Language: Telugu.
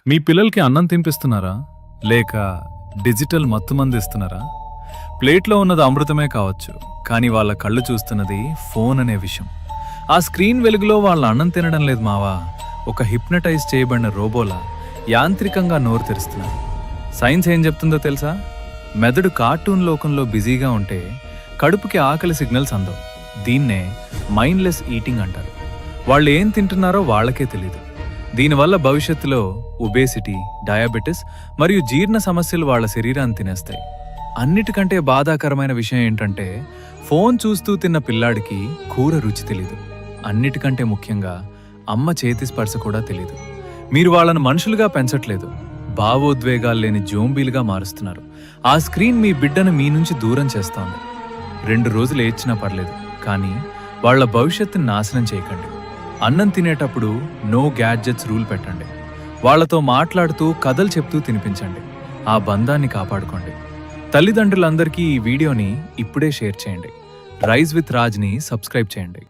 మీ పిల్లలకి అన్నం తినిపిస్తున్నారా లేక డిజిటల్ మత్తుమంది ఇస్తున్నారా? ప్లేట్లో ఉన్నది అమృతమే కావచ్చు, కానీ వాళ్ళ కళ్ళు చూస్తున్నది ఫోన్ అనే విషయం. ఆ స్క్రీన్ వెలుగులో వాళ్ళ అన్నం తినడం లేదు మావా, ఒక హిప్నటైజ్ చేయబడిన రోబోలా యాంత్రికంగా నోరు తెరుస్తున్నారు. సైన్స్ ఏం చెప్తుందో తెలుసా? మెదడు కార్టూన్ లోకంలో బిజీగా ఉంటే కడుపుకి ఆకలి సిగ్నల్స్ అందవు. దీన్నే మైండ్లెస్ ఈటింగ్ అంటారు. వాళ్ళు ఏం తింటున్నారో వాళ్ళకే తెలీదు. దీనివల్ల భవిష్యత్తులో ఒబేసిటీ, డయాబెటిస్ మరియు జీర్ణ సమస్యలు వాళ్ళ శరీరాన్ని తినేస్తాయి. అన్నిటికంటే బాధాకరమైన విషయం ఏంటంటే, ఫోన్ చూస్తూ తిన్న పిల్లాడికి కూర రుచి తెలీదు. అన్నిటికంటే ముఖ్యంగా అమ్మ చేతి స్పర్శ కూడా తెలీదు. మీరు వాళ్ళను మనుషులుగా పెంచట్లేదు, భావోద్వేగాలు లేని జోంబీలుగా మారుస్తున్నారు. ఆ స్క్రీన్ మీ బిడ్డను మీ నుంచి దూరం చేస్తోంది. 2 రోజులు ఏడ్చినా పర్లేదు, కానీ వాళ్ళ భవిష్యత్తుని నాశనం చేయకండి. అన్నం తినేటప్పుడు నో గ్యాడ్జెట్స్ రూల్ పెట్టండి. వాళ్లతో మాట్లాడుతూ కథలు చెప్తూ తినిపించండి. ఆ బంధాన్ని కాపాడుకోండి. తల్లిదండ్రులందరికీ ఈ వీడియోని ఇప్పుడే షేర్ చేయండి. రైజ్ విత్ రాజ్ని సబ్స్క్రైబ్ చేయండి.